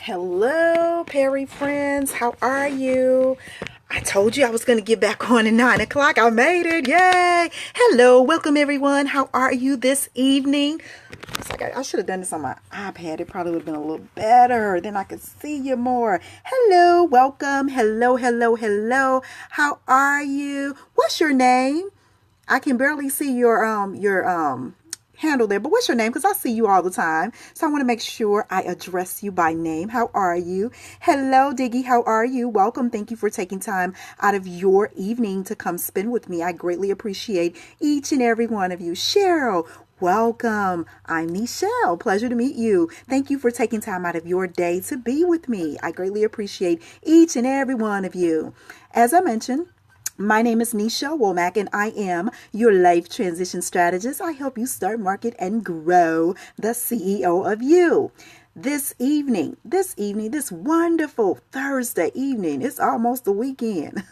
Hello, Perry friends. How are you? I told you I was going to get back on at 9 o'clock. I made it. Yay. Hello. Welcome, everyone. How are you this evening? It's like I should have done this on my iPad. It probably would have been a little better. Then I could see you more. Hello. Welcome. Hello, hello, hello. How are you? What's your name? I can barely see your handle there, but what's your name? Because I see you all the time, so I want to make sure I address you by name. How are you? Hello, Diggy. How are you? Welcome. Thank you for taking time out of your evening to come spend with me. I greatly appreciate each and every one of you. Cheryl, welcome. I'm Nichelle. Pleasure to meet you. Thank you for taking time out of your day to be with me. I greatly appreciate each and every one of you. As I mentioned, my name is Nichelle Womack, and I am your life transition strategist. I help you start, market, and grow the CEO of you. This wonderful Thursday evening, it's almost the weekend.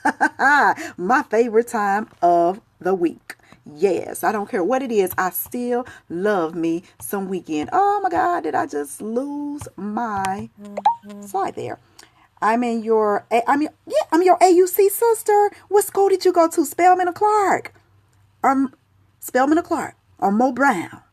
My favorite time of the week. Yes, I don't care what it is. I still love me some weekend. Oh my God, did I just lose my slide there? I'm your AUC sister. What school did you go to? Spelman or Clark? Spelman or Clark? Or Mo Brown?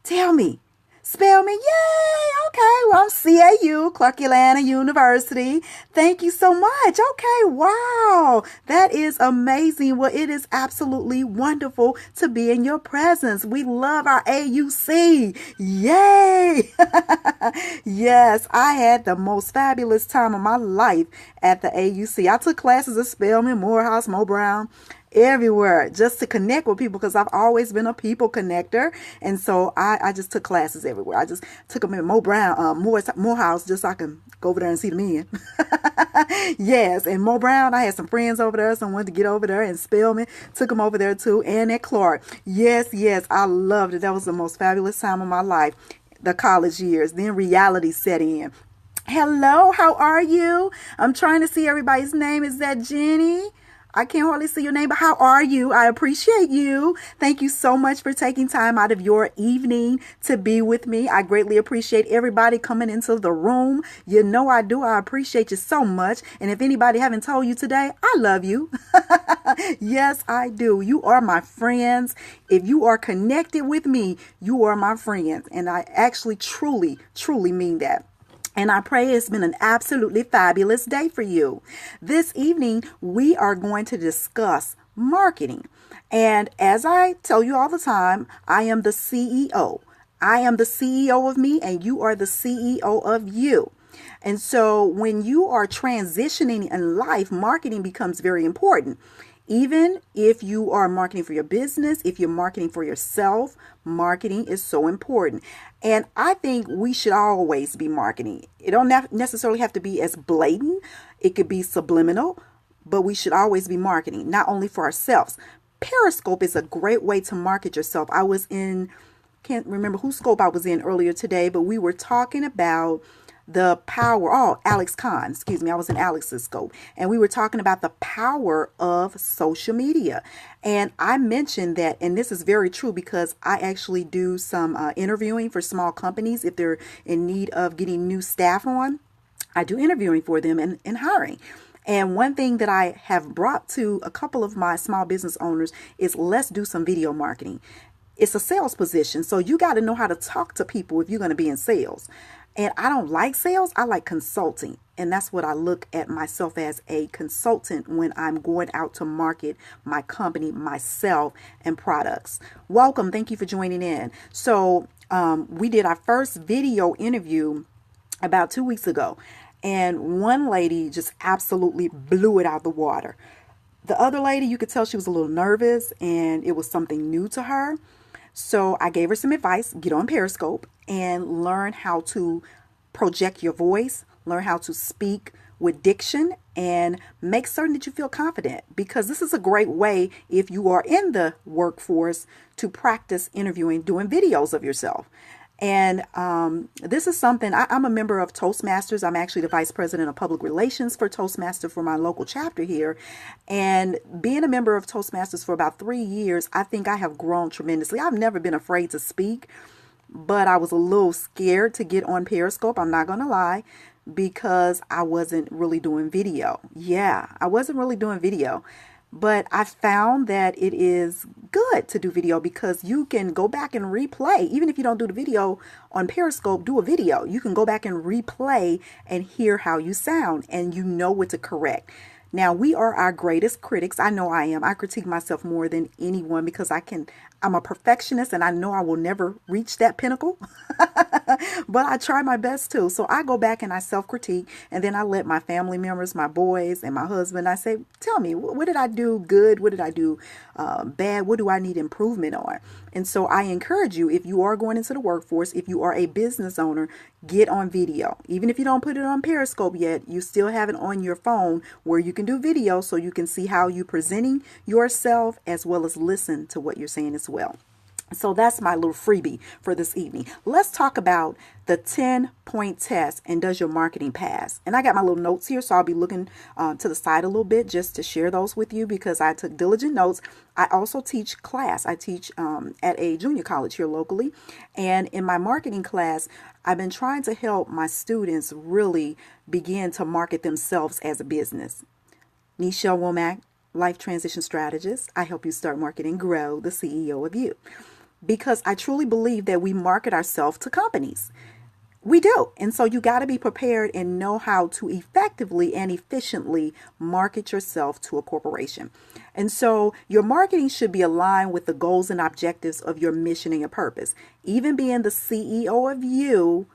Tell me. Spelman, yay! Okay, well, I'm CAU, Clark Atlanta University. Thank you so much. Okay, wow. That is amazing. Well, it is absolutely wonderful to be in your presence. We love our AUC. Yay! Yes, I had the most fabulous time of my life at the AUC. I took classes at Spelman, Morehouse, Mo Brown, everywhere, just to connect with people, because I've always been a people connector. And so I just took classes everywhere. I just took them in Mo Brown, Morehouse, just so I can go over there and see the men. Yes, and Mo Brown, I had some friends over there, so I wanted to get over there. And Spelman, took them over there too, and at Clark. Yes, I loved it. That was the most fabulous time of my life, the college years. Then reality set in. Hello, how are you? I'm trying to see everybody's name. Is that Jenny? I can't hardly see your name, but how are you? I appreciate you. Thank you so much for taking time out of your evening to be with me. I greatly appreciate everybody coming into the room. You know I do. I appreciate you so much. And if anybody haven't told you today, I love you. Yes, I do. You are my friends. If you are connected with me, you are my friends. And I actually truly mean that. And I pray it's been an absolutely fabulous day for you. This evening, we are going to discuss marketing. And as I tell you all the time, I am the CEO. I am the CEO of me, and you are the CEO of you. And so when you are transitioning in life, marketing becomes very important. Even if you are marketing for your business, if you're marketing for yourself, marketing is so important. And I think we should always be marketing. It don't necessarily have to be as blatant. It could be subliminal, but we should always be marketing, not only for ourselves. Periscope is a great way to market yourself. Can't remember whose scope I was in earlier today, but we were talking about the power. Alex Kahn, excuse me. I was in Alex's scope, and we were talking about the power of social media. And I mentioned that, and this is very true, because I actually do some interviewing for small companies if they're in need of getting new staff on. I do interviewing for them and hiring. And one thing that I have brought to a couple of my small business owners is, let's do some video marketing. It's a sales position, so you got to know how to talk to people if you're going to be in sales. And I don't like sales. I like consulting. And that's what I look at myself as, a consultant, when I'm going out to market my company, myself, and products. Welcome. Thank you for joining in. So we did our first video interview about 2 weeks ago. And one lady just absolutely blew it out the water. The other lady, you could tell she was a little nervous, and it was something new to her. So I gave her some advice. Get on Periscope and learn how to project your voice, learn how to speak with diction, and make certain that you feel confident, because this is a great way, if you are in the workforce, to practice interviewing, doing videos of yourself. And this is something, I'm a member of Toastmasters. I'm actually the vice president of public relations for Toastmaster for my local chapter here. And being a member of Toastmasters for about 3 years, I think I have grown tremendously. I've never been afraid to speak, but I was a little scared to get on Periscope. I'm not going to lie. because I wasn't really doing video. Yeah, I wasn't really doing video. But I found that it is good to do video because you can go back and replay. Even if you don't do the video on Periscope, do a video. You can go back and replay and hear how you sound, and you know what to correct. Now, we are our greatest critics. I know I am. I critique myself more than anyone because I'm a perfectionist and I know I will never reach that pinnacle, but I try my best to. So I go back and I self-critique, and then I let my family members, my boys and my husband, I say, tell me, what did I do good? What did I do bad? What do I need improvement on? And so I encourage you, if you are going into the workforce, if you are a business owner, get on video. Even if you don't put it on Periscope yet, you still have it on your phone where you can do video so you can see how you're presenting yourself as well as listen to what you're saying as well. So that's my little freebie for this evening. Let's talk about the 10-point test and does your marketing pass? And I got my little notes here, so I'll be looking to the side a little bit just to share those with you because I took diligent notes. I also teach class. I teach at a junior college here locally. And in my marketing class, I've been trying to help my students really begin to market themselves as a business. Nichelle Womack, Life Transition Strategist. I help you start, market, and grow the CEO of you. Because I truly believe that we market ourselves to companies. We do. And so you got to be prepared and know how to effectively and efficiently market yourself to a corporation. And so your marketing should be aligned with the goals and objectives of your mission and your purpose. Even being the CEO of you,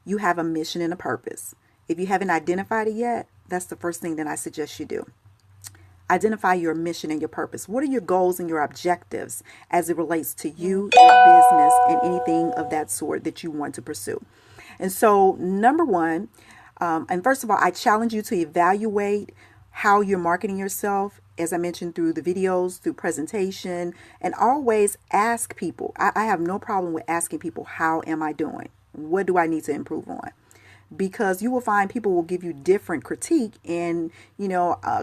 you have a mission and a purpose. If you haven't identified it yet, that's the first thing that I suggest you do. Identify your mission and your purpose. What are your goals and your objectives as it relates to you, your business, and anything of that sort that you want to pursue? And so, number one, and first of all, I challenge you to evaluate how you're marketing yourself, as I mentioned, through the videos, through presentation, and always ask people. I have no problem with asking people, how am I doing? What do I need to improve on? Because you will find people will give you different critique, and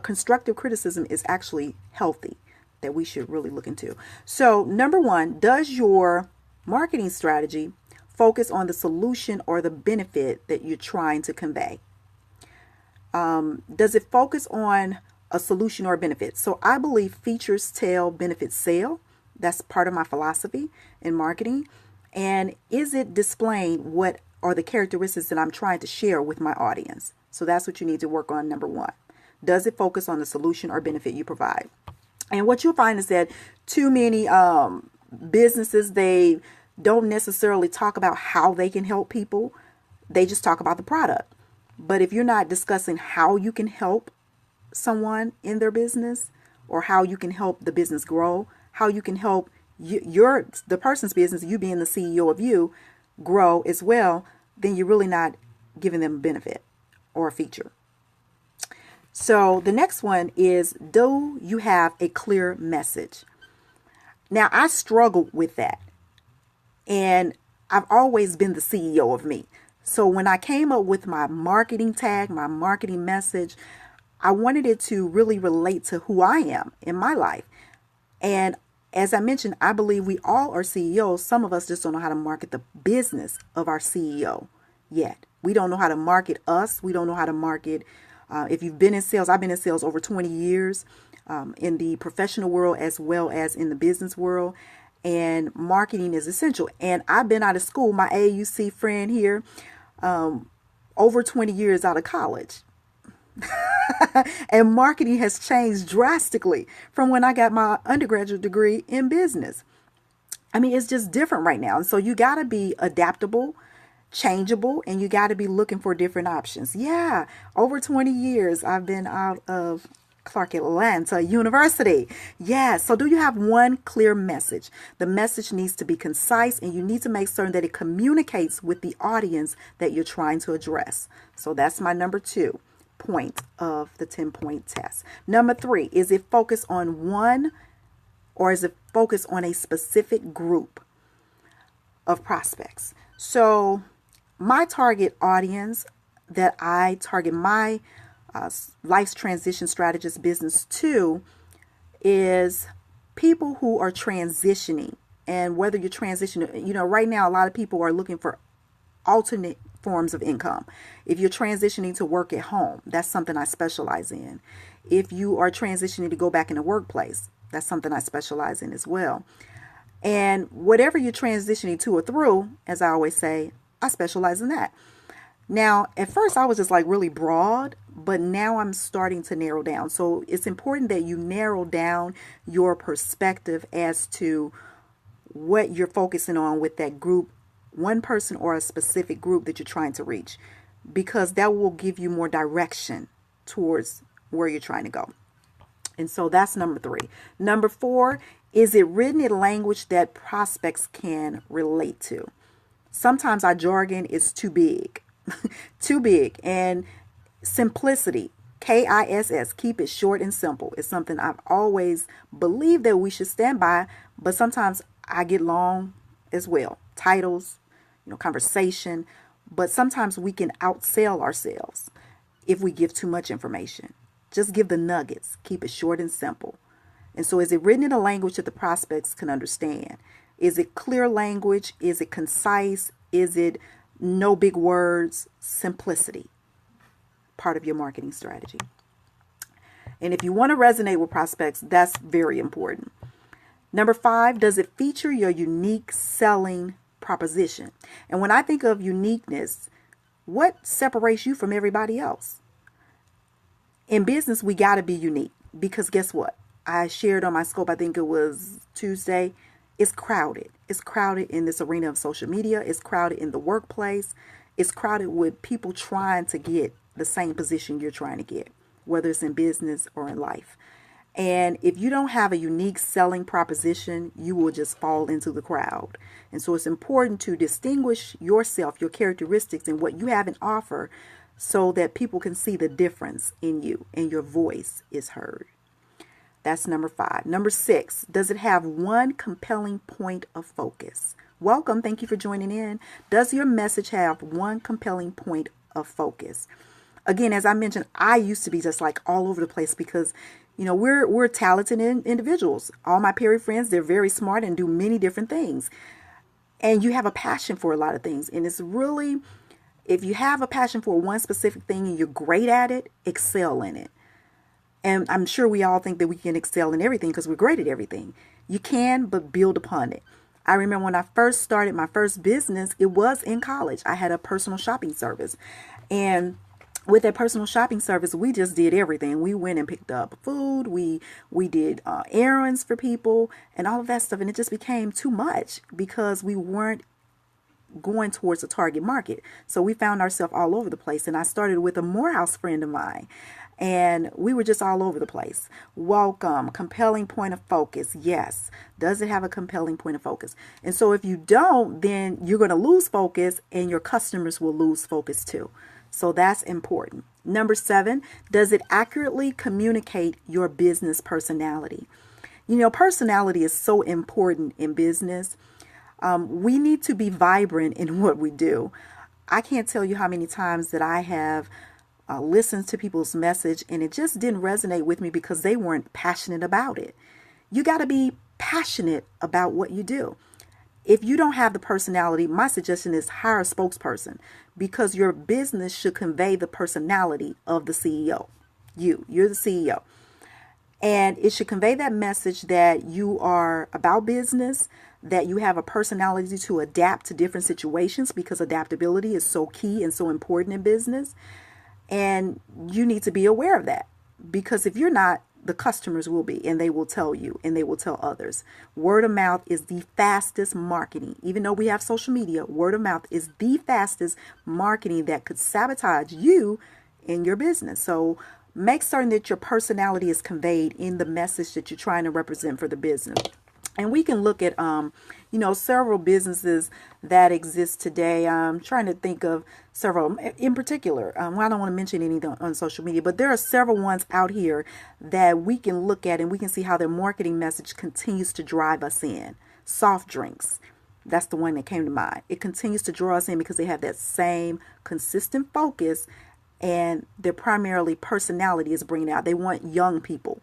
constructive criticism is actually healthy, that we should really look into. So number one, does your marketing strategy focus on the solution or the benefit that you're trying to convey? Does it focus on a solution or a benefit? So I believe features tell, benefits sell. That's part of my philosophy in marketing. And is it displaying what are the characteristics that I'm trying to share with my audience? So that's what you need to work on. Number one, does it focus on the solution or benefit you provide? And what you'll find is that too many businesses, they don't necessarily talk about how they can help people. They just talk about the product. But if you're not discussing how you can help someone in their business, or how you can help the business grow, how you can help the person's business, you being the CEO of you, grow as well, then you're really not giving them a benefit or a feature. So the next one is, do you have a clear message? Now, I struggled with that, and I've always been the CEO of me. So when I came up with my marketing tag, my marketing message, I wanted it to really relate to who I am in my life. And as I mentioned, I believe we all are CEOs. Some of us just don't know how to market the business of our CEO yet. We don't know how to market us. We don't know how to market. If you've been in sales, I've been in sales over 20 years in the professional world as well as in the business world. And marketing is essential. And I've been out of school, my AUC friend here, over 20 years out of college. And marketing has changed drastically from when I got my undergraduate degree in business. I mean, it's just different right now. And so you got to be adaptable, changeable, and you got to be looking for different options. Yeah, over 20 years I've been out of Clark Atlanta University. Yeah. So do you have one clear message? The message needs to be concise, and you need to make certain that it communicates with the audience that you're trying to address. So that's my number 2 point of the 10-point test. Number 3, is it focused on one, or is it focused on a specific group of prospects? So my target audience that I target my Life's Transition Strategist business to is people who are transitioning. And whether you're transitioning, right now a lot of people are looking for alternate forms of income. If you're transitioning to work at home, that's something I specialize in. If you are transitioning to go back in the workplace, that's something I specialize in as well. And whatever you're transitioning to or through, as I always say, I specialize in that. Now, at first I was just like really broad, but now I'm starting to narrow down. So it's important that you narrow down your perspective as to what you're focusing on with that group, one person or a specific group that you're trying to reach, because that will give you more direction towards where you're trying to go. And so that's number 3. Number 4, is it written in language that prospects can relate to? Sometimes our jargon is too big, too big. And simplicity, KISS, keep it short and simple, is something I've always believed that we should stand by. But sometimes I get long as well. Titles, conversation. But sometimes we can outsell ourselves if we give too much information. Just give the nuggets. Keep it short and simple. And so is it written in a language that the prospects can understand? Is it clear language? Is it concise? Is it no big words? Simplicity. Part of your marketing strategy. And if you want to resonate with prospects, that's very important. Number 5, does it feature your unique selling proposition? And when I think of uniqueness, what separates you from everybody else? In business, we got to be unique, because guess what? I shared on my scope, I think it was Tuesday, it's crowded. It's crowded in this arena of social media. It's crowded in the workplace. It's crowded with people trying to get the same position you're trying to get, whether it's in business or in life. And if you don't have a unique selling proposition, you will just fall into the crowd. And so it's important to distinguish yourself, your characteristics, and what you have in offer, so that people can see the difference in you and your voice is heard. That's number 5. Number 6, does it have one compelling point of focus? Welcome. Thank you for joining in. Does your message have one compelling point of focus? Again, as I mentioned, I used to be just like all over the place because, we're talented individuals. All my Perry friends, they're very smart and do many different things. And you have a passion for a lot of things. And it's really, if you have a passion for one specific thing and you're great at it, excel in it. And I'm sure we all think that we can excel in everything because we're great at everything. You can, but build upon it. I remember when I first started my first business, it was in college. I had a personal shopping service. And with that personal shopping service, we just did everything. We went and picked up food. We did errands for people and all of that stuff. And it just became too much because we weren't going towards a target market. So we found ourselves all over the place. And I started with a Morehouse friend of mine. And we were just all over the place. Welcome. Compelling point of focus. Yes. Does it have a compelling point of focus? And so if you don't, then you're going to lose focus and your customers will lose focus too. So that's important. Number 7, does it accurately communicate your business personality? Personality is so important in business. We need to be vibrant in what we do. I can't tell you how many times that I have listened to people's message and it just didn't resonate with me because they weren't passionate about it. You got to be passionate about what you do. If you don't have the personality, my suggestion is hire a spokesperson, because your business should convey the personality of the CEO. You're the CEO. And it should convey that message that you are about business, that you have a personality to adapt to different situations, because adaptability is so key and so important in business. And you need to be aware of that, because if you're not, the customers will be, and they will tell you and they will tell others. Word of mouth is the fastest marketing. Even though we have social media, word of mouth is the fastest marketing that could sabotage you in your business. So make certain that your personality is conveyed in the message that you're trying to represent for the business. And we can look at, several businesses that exist today. I'm trying to think of several in particular. I don't want to mention any on social media, but there are several ones out here that we can look at and we can see how their marketing message continues to drive us in. Soft drinks. That's the one that came to mind. It continues to draw us in because they have that same consistent focus, and their primarily personality is bringing out. They want young people.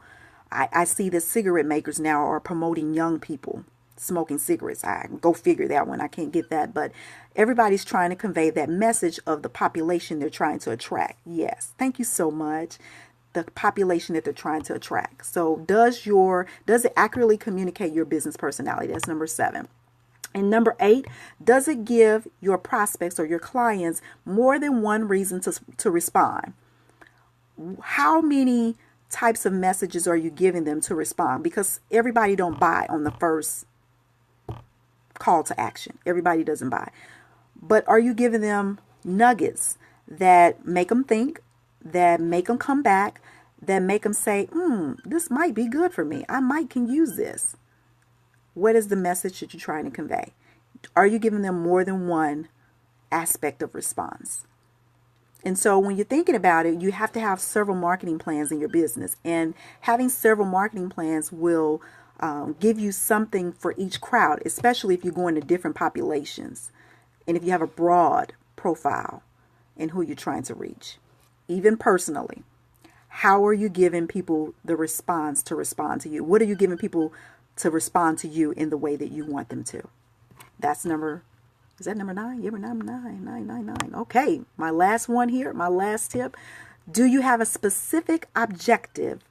I see that cigarette makers now are promoting young people smoking cigarettes. I go figure that one. I can't get that. But everybody's trying to convey that message of the population they're trying to attract. Yes. Thank you so much. The population that they're trying to attract. So does it accurately communicate your business personality? That's number 7. And number 8, does it give your prospects or your clients more than one reason to respond? How many types of messages are you giving them to respond? Because everybody don't buy on the first call to action. Everybody doesn't buy. But are you giving them nuggets that make them think, that make them come back, that make them say, this might be good for me. I might can use this. What is the message that you're trying to convey? Are you giving them more than one aspect of response? And so when you're thinking about it, you have to have several marketing plans in your business. And having several marketing plans will give you something for each crowd, especially if you're going to different populations. And if you have a broad profile in who you're trying to reach, even personally. How are you giving people the response to respond to you? What are you giving people to respond to you in the way that you want them to? Is that number 9? Yeah, number 9. Okay, my last one here, my last tip. Do you have a specific objective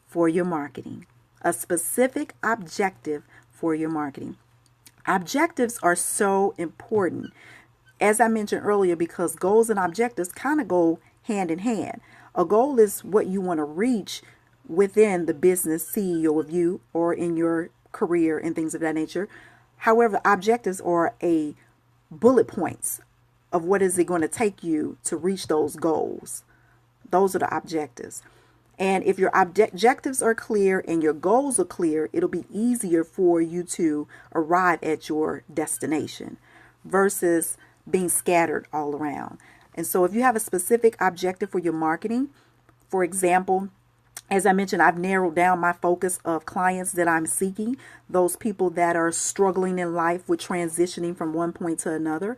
for your marketing? A specific objective for your marketing. Objectives are so important, as I mentioned earlier, because goals and objectives kind of go hand in hand. A goal is what you want to reach within the business CEO of you or in your career and things of that nature. However, objectives are a bullet points of what is it going to take you to reach those goals. Those are the objectives. And if your objectives are clear and your goals are clear, it'll be easier for you to arrive at your destination versus being scattered all around. And so if you have a specific objective for your marketing, for example, as I mentioned, I've narrowed down my focus of clients that I'm seeking, those people that are struggling in life with transitioning from one point to another.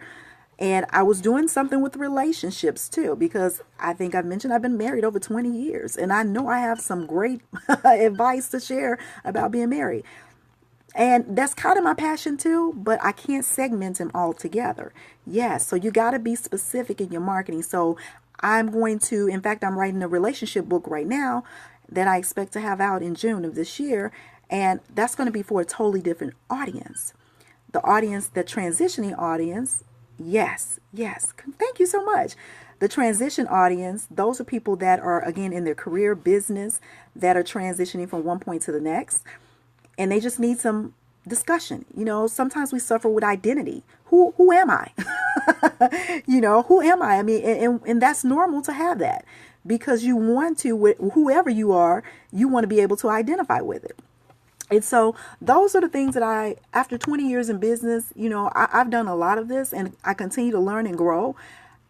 And I was doing something with relationships too, because I think I've mentioned I've been married over 20 years and I know I have some great advice to share about being married. And that's kind of my passion too, but I can't segment them all together. Yes, so you got to be specific in your marketing. So I'm writing a relationship book right now that I expect to have out in June of this year. And that's going to be for a totally different audience. The transitioning audience. Yes. Thank you so much. The transition audience, those are people that are, again, in their career business that are transitioning from one point to the next. And they just need some discussion. Sometimes we suffer with identity. Who am I? Who am I? I mean, and that's normal to have that because you want to, whoever you are, you want to be able to identify with it. And so those are the things that after 20 years in business, I've done a lot of this and I continue to learn and grow.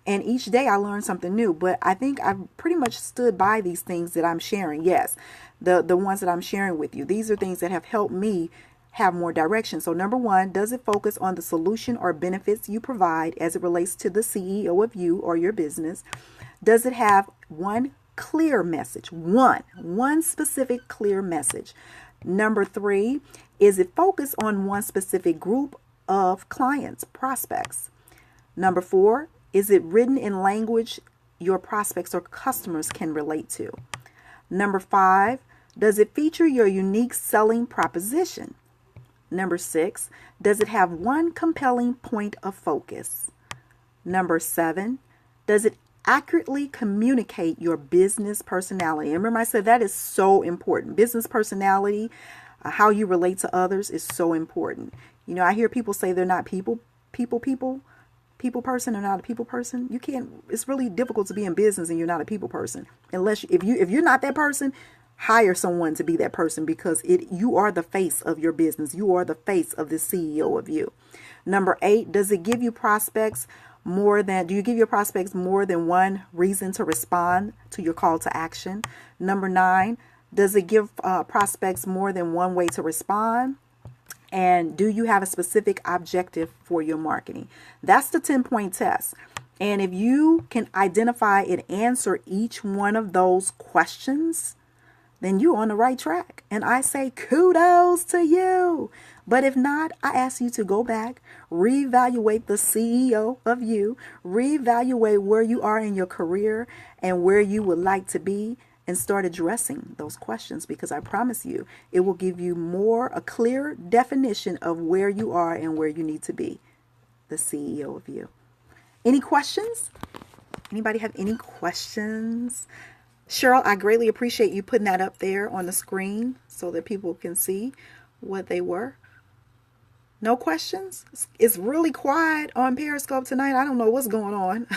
And each day I learn something new. But I think I've pretty much stood by these things that I'm sharing. Yes, the ones that I'm sharing with you. These are things that have helped me have more direction. So number 1, does it focus on the solution or benefits you provide as it relates to the CEO of you or your business? Does it have one clear message? One specific clear message. Number 3, is it focused on one specific group of clients, prospects? Number 4, is it written in language your prospects or customers can relate to? Number 5, does it feature your unique selling proposition? Number 6, does it have one compelling point of focus? Number 7, does it accurately communicate your business personality? And remember, I said that is so important. Business personality, how you relate to others is so important. I hear people say they're not people person or not a people person. You can't, it's really difficult to be in business and you're not a people person. Unless if you're not that person, hire someone to be that person because you are the face of your business. You are the face of the CEO of you. Number 8, do you give your prospects more than one reason to respond to your call to action? Number 9, does it give prospects more than one way to respond? And do you have a specific objective for your marketing? That's the 10-point test. And if you can identify and answer each one of those questions, then you're on the right track. And I say kudos to you. But if not, I ask you to go back, reevaluate the CEO of you, reevaluate where you are in your career and where you would like to be, and start addressing those questions, because I promise you, it will give you a clear definition of where you are and where you need to be, the CEO of you. Any questions? Anybody have any questions? Cheryl, I greatly appreciate you putting that up there on the screen so that people can see what they were. No questions? It's really quiet on Periscope tonight. I don't know what's going on.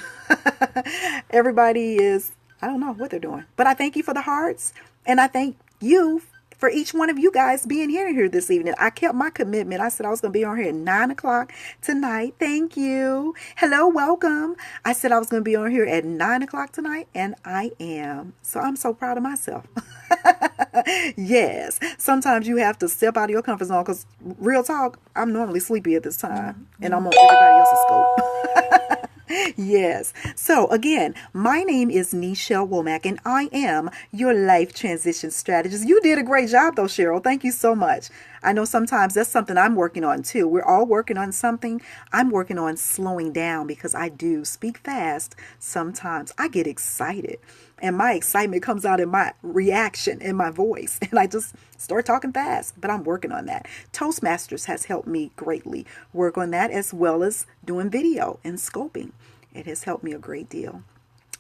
Everybody is, I don't know what they're doing. But I thank you for the hearts. And I thank you for each one of you guys being here this evening. I kept my commitment. I said I was going to be on here at 9 o'clock tonight. Thank you. Hello, welcome. I said I was going to be on here at 9 o'clock tonight, and I am. So I'm so proud of myself. Yes. Sometimes you have to step out of your comfort zone, because real talk, I'm normally sleepy at this time, and I'm on everybody else's scope. Yes. So again, my name is Nichelle Womack, and I am your life transition strategist. You did a great job though, Cheryl. Thank you so much. I know sometimes that's something I'm working on too. We're all working on something. I'm working on slowing down, because I do speak fast. Sometimes I get excited, and my excitement comes out in my reaction, in my voice, and I just start talking fast, but I'm working on that. Toastmasters has helped me greatly work on that, as well as doing video and scoping. It has helped me a great deal.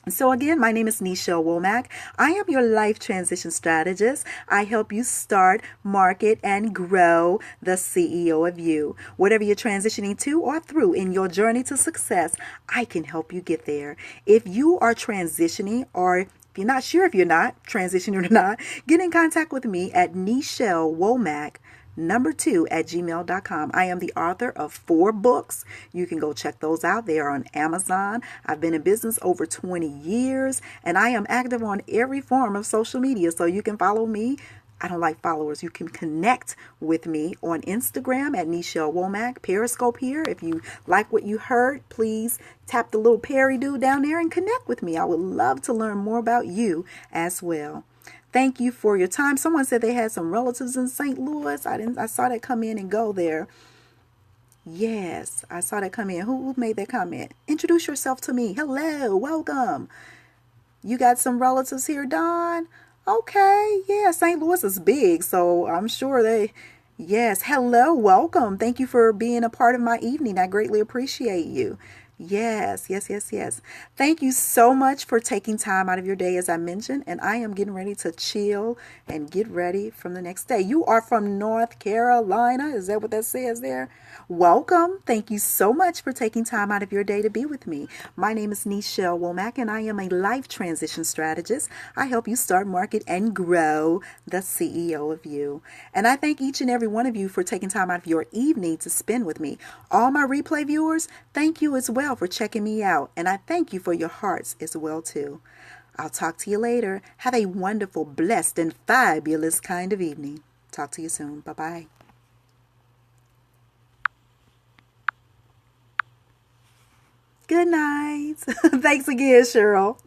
So again, my name is Nichelle Womack. I am your life transition strategist. I help you start, market, and grow the CEO of you. Whatever you're transitioning to or through in your journey to success, I can help you get there. If you are transitioning, or if you're not sure if you're not transitioning or not, get in contact with me at Nichelle Womack #2@gmail.com. I am the author of 4 books. You can go check those out. They are on Amazon. I've been in business over 20 years, and I am active on every form of social media, so you can follow me. I don't like followers. You can connect with me on Instagram at Nichelle Womack. Periscope here. If you like what you heard, please tap the little Perry dude down there and connect with me. I would love to learn more about you as well. Thank you for your time. Someone said they had some relatives in St. Louis. I saw that come in and go there. Yes, I saw that come in. Who made that comment? Introduce yourself to me. Hello, welcome. You got some relatives here, Don? Okay, yeah, St. Louis is big, so I'm sure yes, hello, welcome. Thank you for being a part of my evening. I greatly appreciate you. Yes, yes, yes, yes. Thank you so much for taking time out of your day, as I mentioned, and I am getting ready to chill and get ready from the next day. You are from North Carolina. Is that what that says there? Welcome. Thank you so much for taking time out of your day to be with me. My name is Nichelle Womack, and I am a life transition strategist. I help you start, market, and grow the CEO of you. And I thank each and every one of you for taking time out of your evening to spend with me. All my replay viewers, thank you as well for checking me out, and I thank you for your hearts as well too. I'll talk to you later. Have a wonderful, blessed, and fabulous kind of evening. Talk to you soon. Bye-bye. Good night. Thanks again, Cheryl.